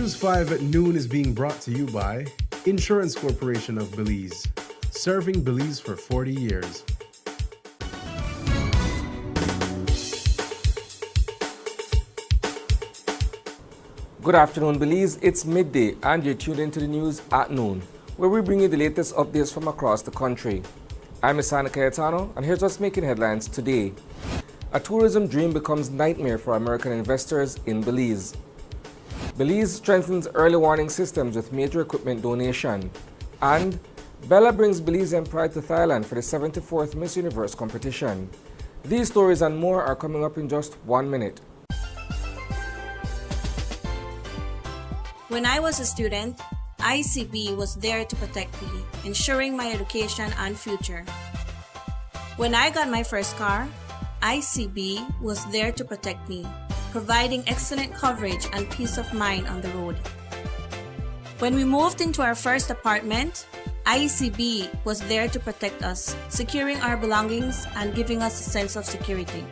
News 5 at noon is being brought to you by Insurance Corporation of Belize, serving Belize for 40 years. Good afternoon, Belize. It's midday and you're tuned into the news at noon, where we bring you the latest updates from across the country. I'm Isana Cayetano, and here's what's making headlines today. A tourism dream becomes nightmare for American investors in Belize. Belize strengthens early warning systems with major equipment donation. And Bella brings Belizean pride to Thailand for the 74th Miss Universe competition. These stories and more are coming up in just 1 minute. When I was a student, ICB was there to protect me, ensuring my education and future. When I got my first car, ICB was there to protect me, providing excellent coverage and peace of mind on the road. When we moved into our first apartment, ICB was there to protect us, securing our belongings and giving us a sense of security.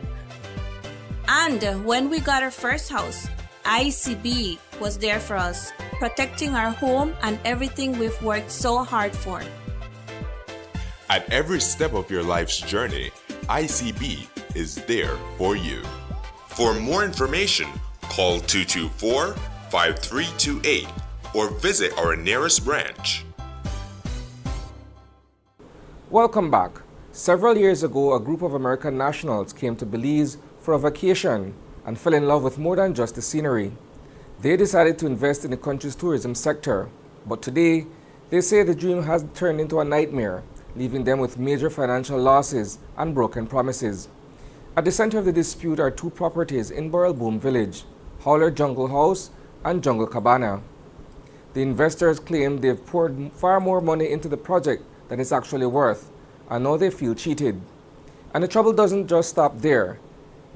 And when we got our first house, ICB was there for us, protecting our home and everything we've worked so hard for. At every step of your life's journey, ICB is there for you. For more information, call 224-5328 or visit our nearest branch. Welcome back. Several years ago, a group of American nationals came to Belize for a vacation and fell in love with more than just the scenery. They decided to invest in the country's tourism sector, but today, they say the dream has turned into a nightmare, leaving them with major financial losses and broken promises. At the center of the dispute are two properties in Boom Village, Howler Jungle House and Jungle Cabana. The investors claim they've poured far more money into the project than it's actually worth, and now they feel cheated. And the trouble doesn't just stop there.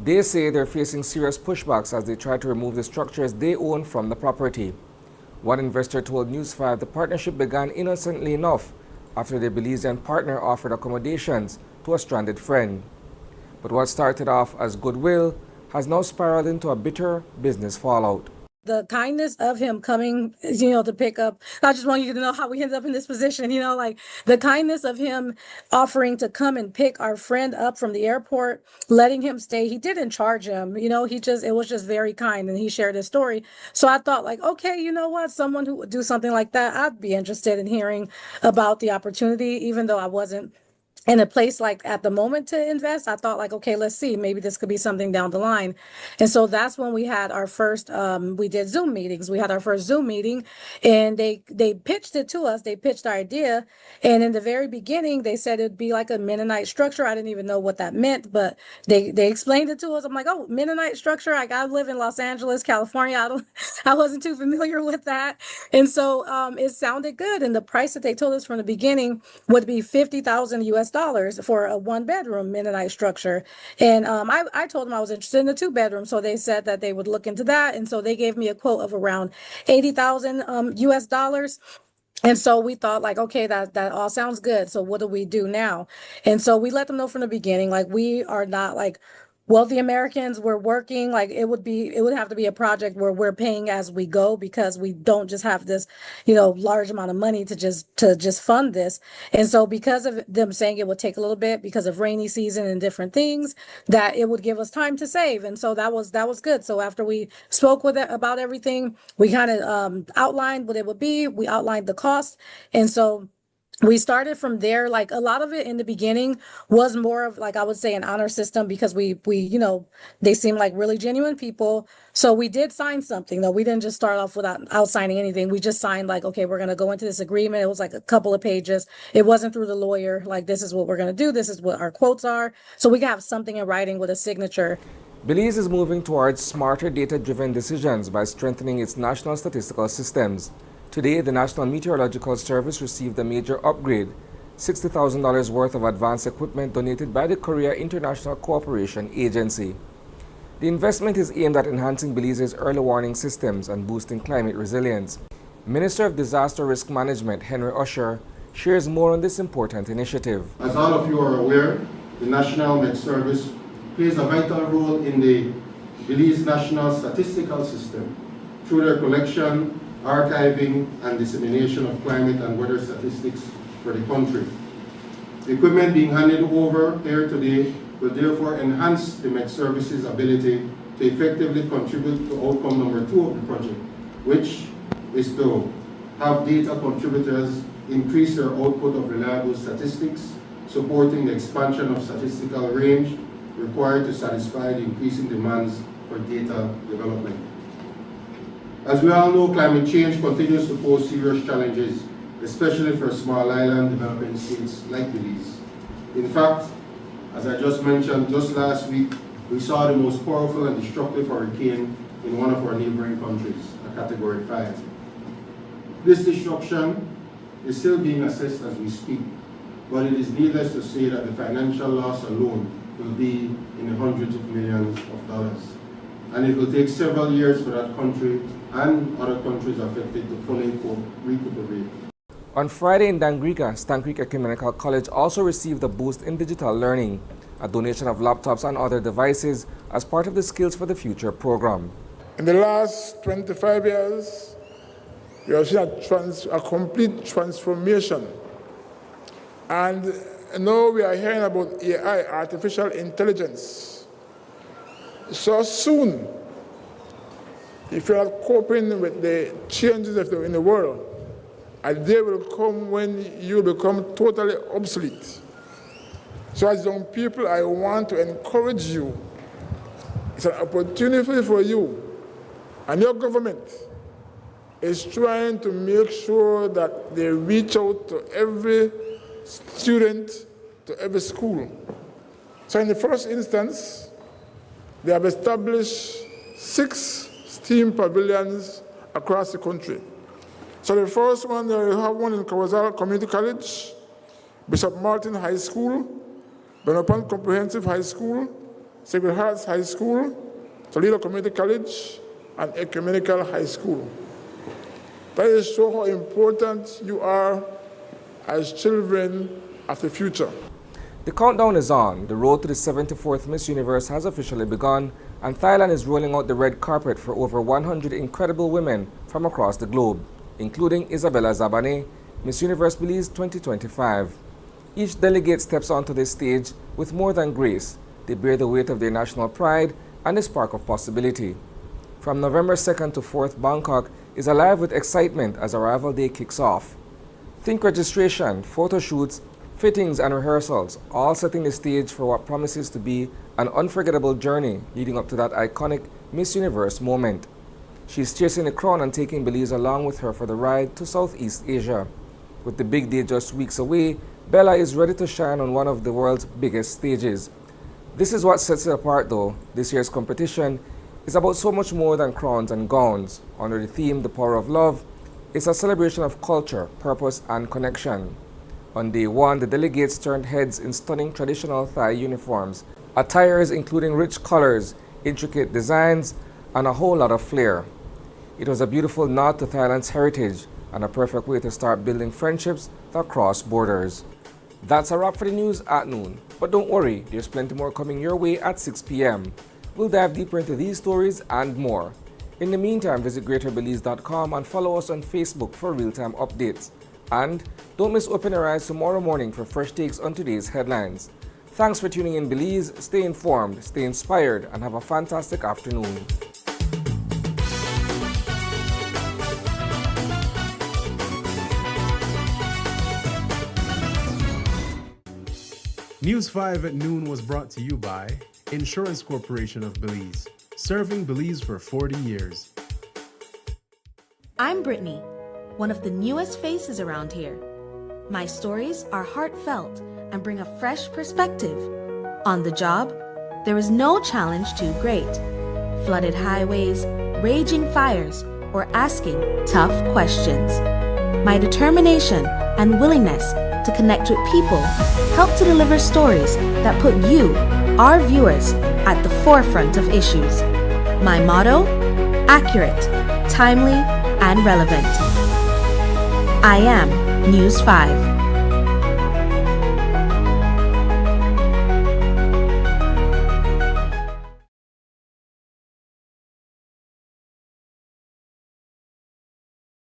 They say they're facing serious pushbacks as they try to remove the structures they own from the property. One investor told News 5 the partnership began innocently enough after their Belizean partner offered accommodations to a stranded friend. But what started off as goodwill has now spiraled into a bitter business fallout. The kindness of him coming, to pick up, I just want you to know how we ended up in this position, the kindness of him offering to come and pick our friend up from the airport, letting him stay. He didn't charge him, it was just very kind. And he shared his story. So I thought okay, you know what? Someone who would do something like that, I'd be interested in hearing about the opportunity, even though I wasn't in a place at the moment to invest. I thought okay, let's see, maybe this could be something down the line. And so that's when we had our first, we did Zoom meetings. We had our first Zoom meeting and they pitched it to us. They pitched our idea. And in the very beginning, they said it'd be like a Mennonite structure. I didn't even know what that meant, but they explained it to us. I'm like, oh, Mennonite structure. I live in Los Angeles, California. I wasn't too familiar with that. And so it sounded good. And the price that they told us from the beginning would be $50,000 US for a 1-bedroom Mennonite structure. And I told them I was interested in a 2-bedroom. So they said that they would look into that. And so they gave me a quote of around $80,000 US dollars. And so we thought okay, that all sounds good. So what do we do now? And so we let them know from the beginning, we are not wealthy Americans. We're working, it would have to be a project where we're paying as we go, because we don't just have this, large amount of money to just fund this. And so because of them saying it would take a little bit because of rainy season and different things, that it would give us time to save. And so that was good. So after we spoke with it about everything, we kind of outlined what it would be. We outlined the cost. And so we started from there. A lot of it in the beginning was more of I would say an honor system, because we they seem like really genuine people. So we did sign something though. We didn't just start off without signing anything. We just signed okay, we're going to go into this agreement. It was a couple of pages. It wasn't through the lawyer. This is what we're going to do. This is what our quotes are. So we can have something in writing with a signature. Belize is moving towards smarter data-driven decisions by strengthening its national statistical systems. Today, the National Meteorological Service received a major upgrade, $60,000 worth of advanced equipment donated by the Korea International Cooperation Agency. The investment is aimed at enhancing Belize's early warning systems and boosting climate resilience. Minister of Disaster Risk Management Henry Usher shares more on this important initiative. As all of you are aware, the National Met Service plays a vital role in the Belize National Statistical System through their collection archiving and dissemination of climate and weather statistics for the country. The equipment being handed over here today will therefore enhance the Met Services' ability to effectively contribute to outcome number 2 of the project, which is to have data contributors increase their output of reliable statistics, supporting the expansion of statistical range required to satisfy the increasing demands for data development. As we all know, climate change continues to pose serious challenges, especially for small island developing states like Belize. In fact, as I just mentioned, just last week, we saw the most powerful and destructive hurricane in one of our neighboring countries, a Category 5. This destruction is still being assessed as we speak, but it is needless to say that the financial loss alone will be in the hundreds of millions of dollars. And it will take several years for that country and other countries affected to fully recuperate. On Friday in Dangriga, Stann Ecumenical College also received a boost in digital learning, a donation of laptops and other devices as part of the Skills for the Future program. In the last 25 years, we have seen a complete transformation. And now we are hearing about AI, artificial intelligence. So soon, if you're not coping with the changes in the world, a day will come when you become totally obsolete. So as young people, I want to encourage you. It's an opportunity for you, and your government is trying to make sure that they reach out to every student, to every school. So in the first instance, they have established 6 STEAM pavilions across the country. So the first one, they have one in Kawazara Community College, Bishop Martin High School, Benapan Comprehensive High School, Sacred Hearts High School, Toledo Community College, and Ecumenical High School. That is show how important you are as children of the future. The countdown is on. The road to the 74th Miss Universe has officially begun, and Thailand is rolling out the red carpet for over 100 incredible women from across the globe, including Isabella Zabane, Miss Universe Belize 2025. Each delegate steps onto this stage with more than grace. They bear the weight of their national pride and the spark of possibility. From November 2nd to 4th, Bangkok is alive with excitement as Arrival Day kicks off. Think registration, photo shoots, fittings and rehearsals, all setting the stage for what promises to be an unforgettable journey leading up to that iconic Miss Universe moment. She's chasing the crown and taking Belize along with her for the ride to Southeast Asia. With the big day just weeks away, Bella is ready to shine on one of the world's biggest stages. This is what sets it apart though. This year's competition is about so much more than crowns and gowns. Under the theme, The Power of Love, it's a celebration of culture, purpose and connection. On day 1, the delegates turned heads in stunning traditional Thai uniforms, attires including rich colors, intricate designs, and a whole lot of flair. It was a beautiful nod to Thailand's heritage and a perfect way to start building friendships that cross borders. That's a wrap for the news at noon. But don't worry, there's plenty more coming your way at 6 p.m. We'll dive deeper into these stories and more. In the meantime, visit greaterbelize.com and follow us on Facebook for real-time updates. And don't miss Open Your Eyes tomorrow morning for fresh takes on today's headlines. Thanks for tuning in, Belize. Stay informed, stay inspired, and have a fantastic afternoon. News 5 at noon was brought to you by Insurance Corporation of Belize, serving Belize for 40 years. I'm Brittany, one of the newest faces around here. My stories are heartfelt and bring a fresh perspective. On the job, there is no challenge too great. Flooded highways, raging fires, or asking tough questions. My determination and willingness to connect with people help to deliver stories that put you, our viewers, at the forefront of issues. My motto? Accurate, timely, and relevant. I am News 5.